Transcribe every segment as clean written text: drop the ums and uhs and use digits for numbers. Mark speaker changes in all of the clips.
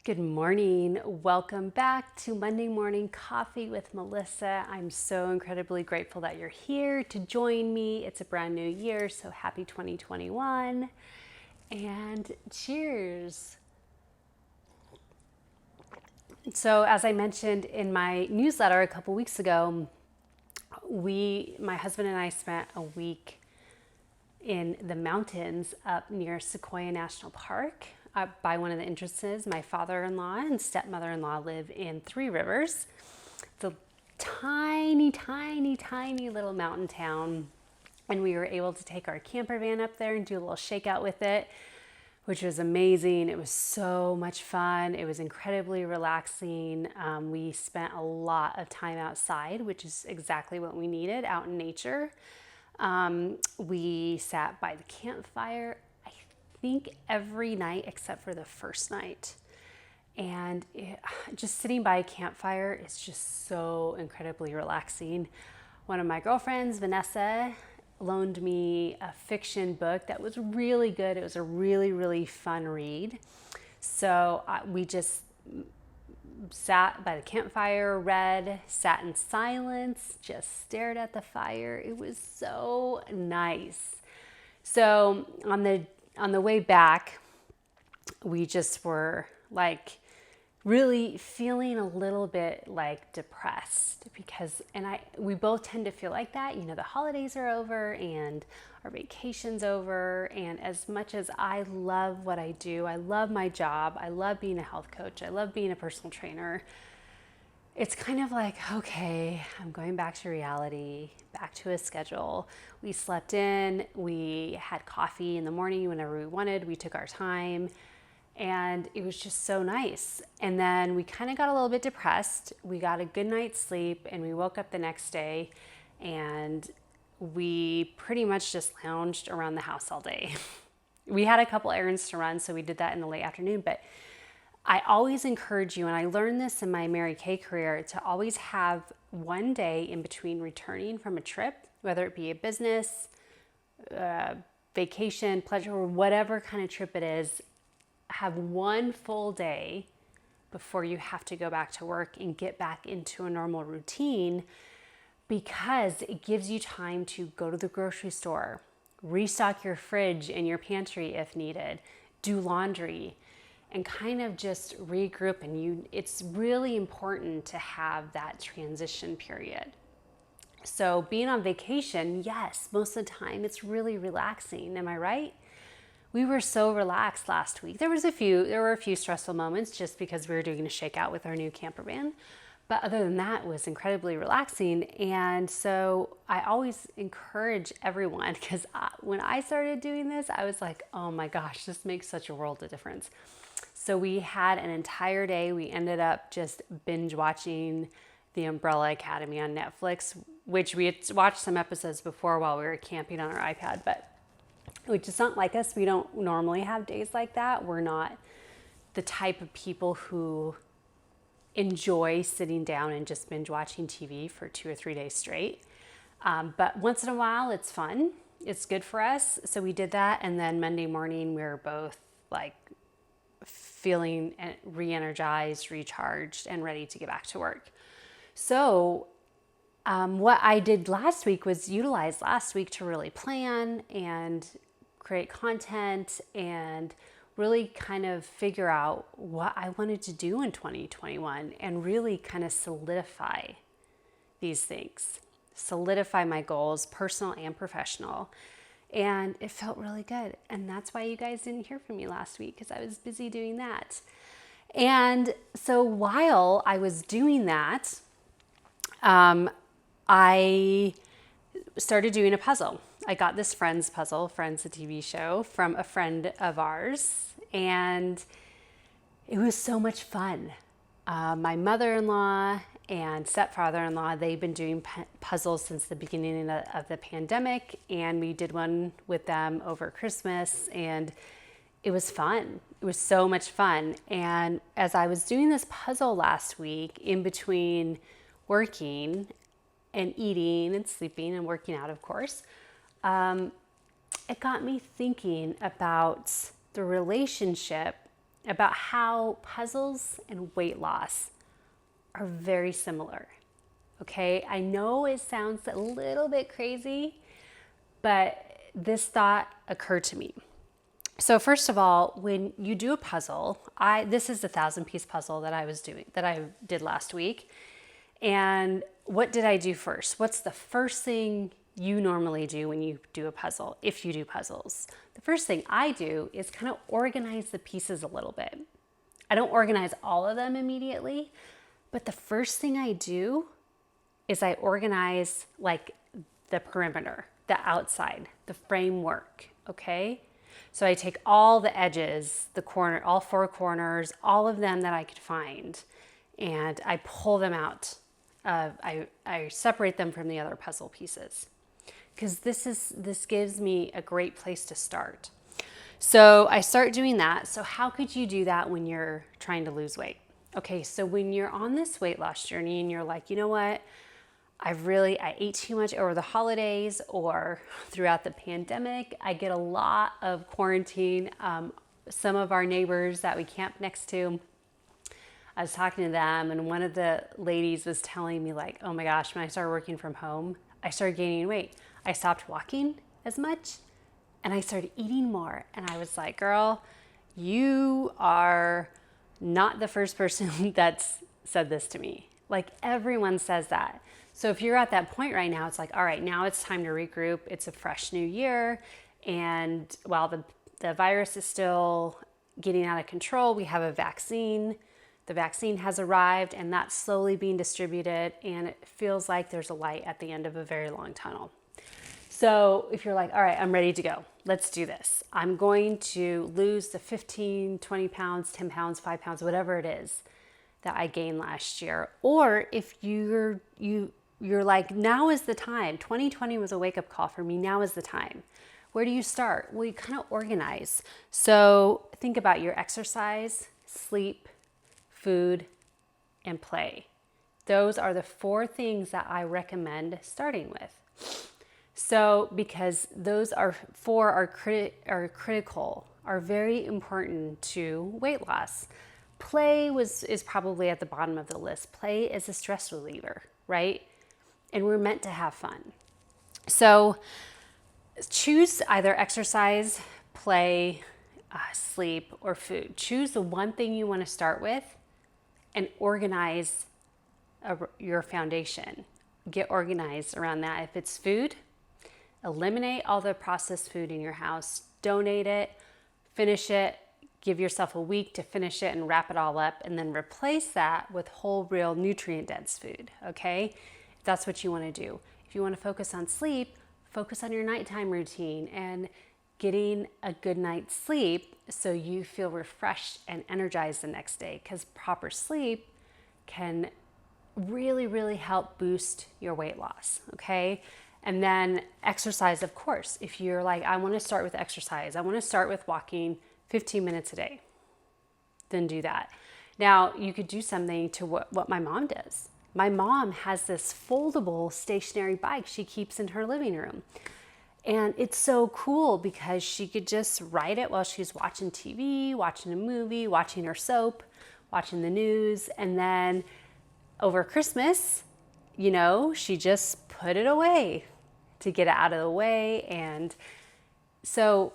Speaker 1: Good morning. Welcome back to Monday Morning Coffee with Melissa. I'm so incredibly grateful that you're here to join me. It's a brand new year, so happy 2021. And cheers. So, as I mentioned in my newsletter a couple weeks ago, my husband and I spent a week in the mountains up near Sequoia National Park. By one of the entrances, my father-in-law and stepmother-in-law live in Three Rivers. It's a tiny, tiny, tiny little mountain town. And we were able to take our camper van up there and do a little shakeout with it, which was amazing. It was so much fun. It was incredibly relaxing. We spent a lot of time outside, which is exactly what we needed, out in nature. We sat by the campfire, I think every night except for the first night. And just sitting by a campfire is just so incredibly relaxing. One of my girlfriends, Vanessa, loaned me a fiction book that was really good. It was a really, really fun read. So we just sat by the campfire, read, sat in silence, just stared at the fire. It was so nice. So on the way back, we just were like really feeling a little bit like depressed because we both tend to feel like that. You know, the holidays are over and our vacation's over, and as much as I love what I do, I love my job, I love being a health coach, I love being a personal trainer, it's kind of like, okay, I'm going back to reality, back to a schedule. We slept in, we had coffee in the morning whenever we wanted, we took our time, and it was just so nice. And then we kind of got a little bit depressed. We got a good night's sleep and we woke up the next day and we pretty much just lounged around the house all day. We had a couple errands to run, so we did that in the late afternoon, but I always encourage you, and I learned this in my Mary Kay career, to always have one day in between returning from a trip, whether it be a business, vacation, pleasure, or whatever kind of trip it is, have one full day before you have to go back to work and get back into a normal routine, because it gives you time to go to the grocery store, restock your fridge and your pantry if needed, do laundry, and kind of just regroup. And it's really important to have that transition period. So being on vacation, yes, most of the time it's really relaxing. Am I right? We were so relaxed last week. There were a few stressful moments just because we were doing a shakeout with our new camper van. But other than that, it was incredibly relaxing. And so I always encourage everyone, because when I started doing this, I was like, oh my gosh, this makes such a world of difference. So we had an entire day. We ended up just binge watching The Umbrella Academy on Netflix, which we had watched some episodes before while we were camping on our iPad, but which is not like us. We don't normally have days like that. We're not the type of people who enjoy sitting down and just binge watching TV for 2 or 3 days straight. But once in a while, it's fun. It's good for us. So we did that. And then Monday morning, we were both like feeling re-energized, recharged, and ready to get back to work. So what I did last week was utilize last week to really plan and create content and really kind of figure out what I wanted to do in 2021 and really kind of solidify these things, solidify my goals, personal and professional. And it felt really good. And that's why you guys didn't hear from me last week, because I was busy doing that. And so while I was doing that, I started doing a puzzle. I got this Friends puzzle, Friends, a TV show, from a friend of ours, and it was so much fun. My mother-in-law and stepfather-in-law, they've been doing puzzles since the beginning of the pandemic, and we did one with them over Christmas, and it was fun. It was so much fun. And as I was doing this puzzle last week, in between working and eating and sleeping and working out, of course, it got me thinking about the relationship about how puzzles and weight loss are very similar. Okay, I know it sounds a little bit crazy, but this thought occurred to me. So first of all, when you do a puzzle, this is the 1,000-piece puzzle that I did last week. And what did I do first? What's the first thing you normally do when you do a puzzle, if you do puzzles? The first thing I do is kind of organize the pieces a little bit. I don't organize all of them immediately, but the first thing I do is I organize like the perimeter, the outside, the framework, okay? So I take all the edges, all 4 corners, all of them that I could find, and I pull them out. I separate them from the other puzzle pieces, because this gives me a great place to start. So I start doing that. So how could you do that when you're trying to lose weight? Okay, so when you're on this weight loss journey and you're like, you know what? I ate too much over the holidays or throughout the pandemic. I get a lot of quarantine. Some of our neighbors that we camp next to, I was talking to them, and one of the ladies was telling me like, oh my gosh, when I started working from home, I started gaining weight. I stopped walking as much and I started eating more. And I was like, girl, you are not the first person that's said this to me. Like, everyone says that. So if you're at that point right now, it's like, all right, now it's time to regroup. It's a fresh new year. And while the virus is still getting out of control, we have a vaccine. The vaccine has arrived and that's slowly being distributed. And it feels like there's a light at the end of a very long tunnel. So if you're like, all right, I'm ready to go. Let's do this. I'm going to lose the 15, 20 pounds, 10 pounds, 5 pounds, whatever it is that I gained last year. Or if you're like, now is the time. 2020 was a wake-up call for me. Now is the time. Where do you start? Well, you kind of organize. So think about your exercise, sleep, food, and play. Those are the 4 things that I recommend starting with. So because those are 4 are critical, are very important to weight loss. Play is probably at the bottom of the list. Play is a stress reliever, right? And we're meant to have fun. So choose either exercise, play, sleep, or food. Choose the one thing you want to start with and organize your foundation. Get organized around that. If it's food, eliminate all the processed food in your house, donate it, finish it, give yourself a week to finish it and wrap it all up, and then replace that with whole, real, nutrient-dense food, okay? If that's what you want to do. If you want to focus on sleep, focus on your nighttime routine and getting a good night's sleep so you feel refreshed and energized the next day, because proper sleep can really, really help boost your weight loss, okay? And then exercise, of course. If you're like, I want to start with exercise, I want to start with walking 15 minutes a day, then do that. Now, you could do something to what my mom does. My mom has this foldable stationary bike she keeps in her living room. And it's so cool because she could just ride it while she's watching TV, watching a movie, watching her soap, watching the news. And then over Christmas, she just put it away to get it out of the way. And so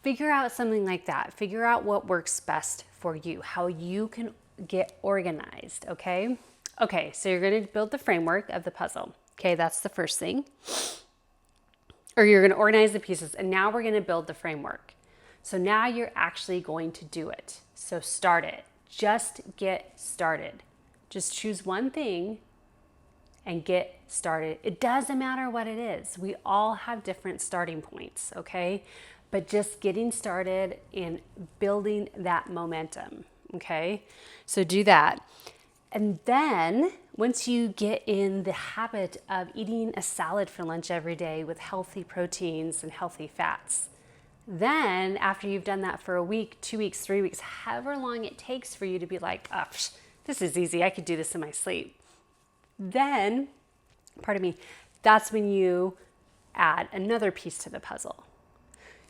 Speaker 1: figure out something like that. Figure out what works best for you, how you can get organized, okay? Okay, so you're going to build the framework of the puzzle. Okay, that's the first thing. Or you're going to organize the pieces, and now we're going to build the framework. So now you're actually going to do it. So start it. Just get started. Just choose one thing and get started. It doesn't matter what it is. We all have different starting points, okay? But just getting started and building that momentum, okay? So do that. And then once you get in the habit of eating a salad for lunch every day with healthy proteins and healthy fats, then after you've done that for a week, 2 weeks, 3 weeks, however long it takes for you to be like, oh, this is easy, I could do this in my sleep. Then, that's when you add another piece to the puzzle.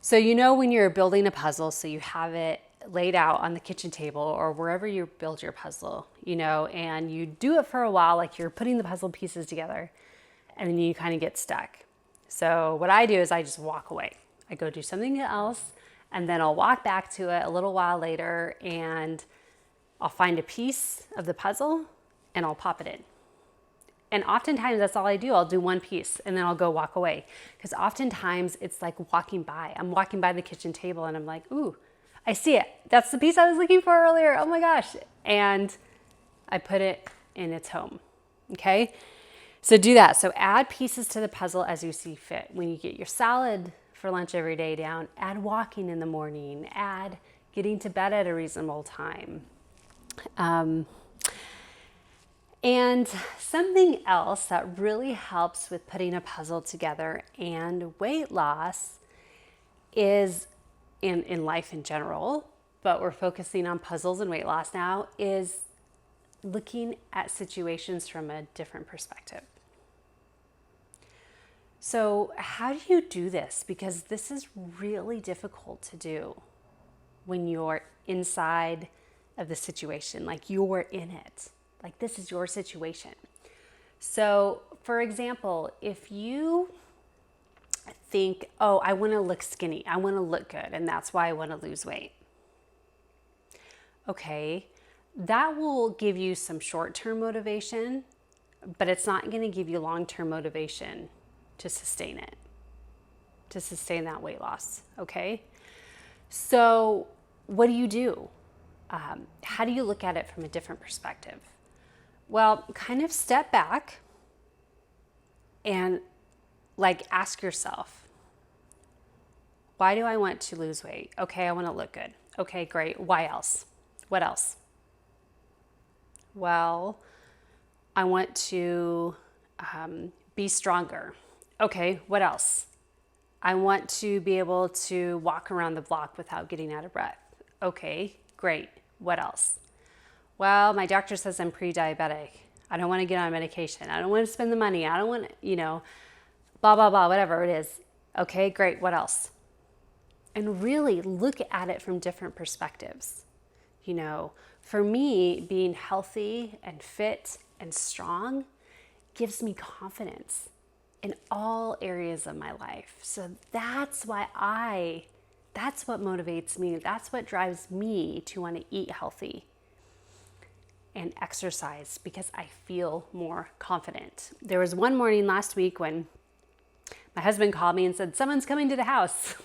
Speaker 1: So when you're building a puzzle, so you have it laid out on the kitchen table or wherever you build your puzzle, and you do it for a while, like you're putting the puzzle pieces together, and then you kind of get stuck. So what I do is I just walk away. I go do something else, and then I'll walk back to it a little while later, and I'll find a piece of the puzzle and I'll pop it in. And oftentimes that's all I do. I'll do one piece and then I'll go walk away. Because oftentimes it's like walking by. I'm walking by the kitchen table and I'm like, ooh, I see it. That's the piece I was looking for earlier. Oh my gosh. And I put it in its home. Okay? So do that. So add pieces to the puzzle as you see fit. When you get your salad for lunch every day down, add walking in the morning, add getting to bed at a reasonable time. And something else that really helps with putting a puzzle together and weight loss is, in life in general, but we're focusing on puzzles and weight loss now, is looking at situations from a different perspective. So how do you do this? Because this is really difficult to do when you're inside of the situation, like you're in it. Like this is your situation. So for example, if you think, oh, I want to look skinny, I want to look good, and that's why I want to lose weight. Okay, that will give you some short-term motivation, but it's not going to give you long-term motivation to sustain it, to sustain that weight loss. Okay, so what do? How do you look at it from a different perspective? Well, kind of step back and ask yourself, why do I want to lose weight? Okay, I want to look good. Okay, great. Why else? What else? Well, I want to be stronger. Okay, what else? I want to be able to walk around the block without getting out of breath. Okay, great. What else? Well, my doctor says I'm pre-diabetic. I don't want to get on medication. I don't want to spend the money. I don't want to, blah, blah, blah, whatever it is. Okay, great. What else? And really look at it from different perspectives. For me, being healthy and fit and strong gives me confidence in all areas of my life. So that's what motivates me. That's what drives me to want to eat healthy and exercise, because I feel more confident. There was one morning last week when my husband called me and said, someone's coming to the house.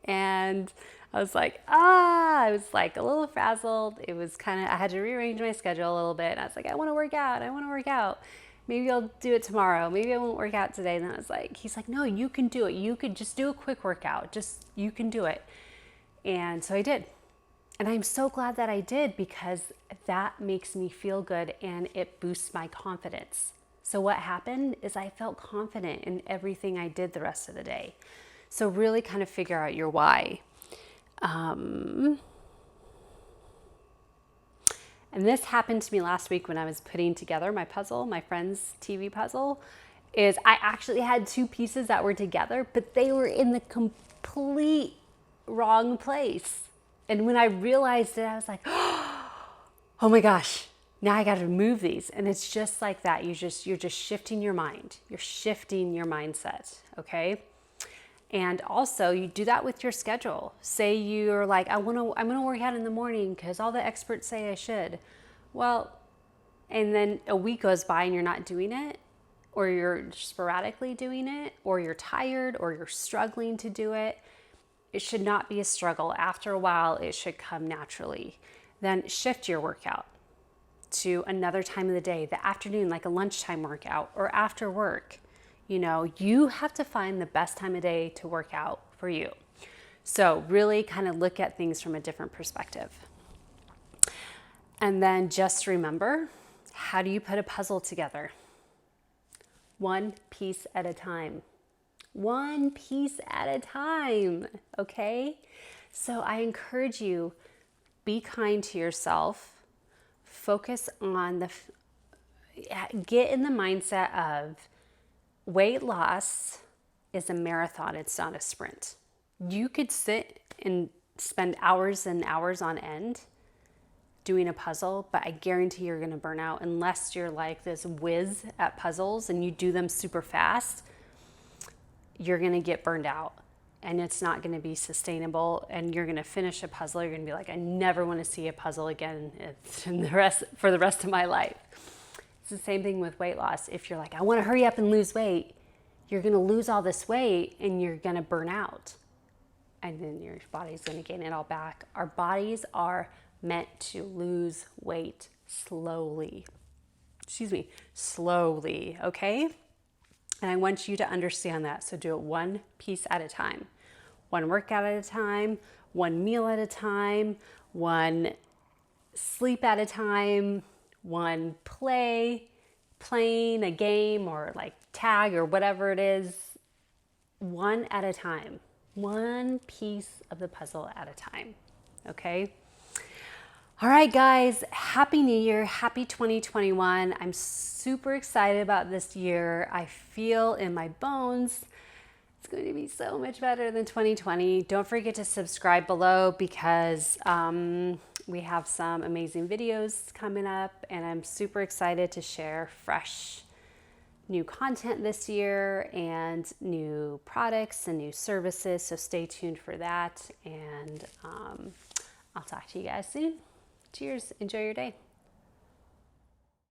Speaker 1: And I was like, I was a little frazzled. It was I had to rearrange my schedule a little bit. And I was like, I want to work out. Maybe I'll do it tomorrow. Maybe I won't work out today. And I was like, he's like, no, you can do it. You could just do a quick workout. You can do it. And so I did. And I'm so glad that I did, because that makes me feel good and it boosts my confidence. So what happened is I felt confident in everything I did the rest of the day. So really kind of figure out your why. And this happened to me last week when I was putting together my puzzle, my friend's TV puzzle, is I actually had two pieces that were together, but they were in the complete wrong place. And when I realized it, I was like, oh my gosh, now I got to move these. And it's just like that. You're just shifting your mind. You're shifting your mindset. Okay. And also you do that with your schedule. Say you're like, I'm going to work out in the morning because all the experts say I should. Well, and then a week goes by and you're not doing it, or you're sporadically doing it, or you're tired, or you're struggling to do it. It should not be a struggle. After a while, it should come naturally. Then shift your workout to another time of the day, the afternoon, like a lunchtime workout, or after work. You have to find the best time of day to work out for you. So really kind of look at things from a different perspective. And then just remember, how do you put a puzzle together? One piece at a time. One piece at a time, okay? So I encourage you, be kind to yourself. Focus on get in the mindset of weight loss is a marathon, it's not a sprint. You could sit and spend hours and hours on end doing a puzzle, but I guarantee you're going to burn out unless you're like this whiz at puzzles and you do them super fast. You're going to get burned out and it's not going to be sustainable, and you're going to finish a puzzle. You're going to be like, I never want to see a puzzle again for the rest of my life. It's the same thing with weight loss. If you're like, I want to hurry up and lose weight, you're going to lose all this weight and you're going to burn out. And then your body's going to gain it all back. Our bodies are meant to lose weight slowly. Slowly, okay? And I want you to understand that. So do it one piece at a time. One workout at a time, one meal at a time, one sleep at a time, one playing a game or like tag or whatever it is, one at a time. One piece of the puzzle at a time, okay? All right, guys, Happy New Year, happy 2021. I'm super excited about this year. I feel in my bones it's going to be so much better than 2020. Don't forget to subscribe below because we have some amazing videos coming up, and I'm super excited to share fresh new content this year and new products and new services. So stay tuned for that, and I'll talk to you guys soon. Cheers. Enjoy your day.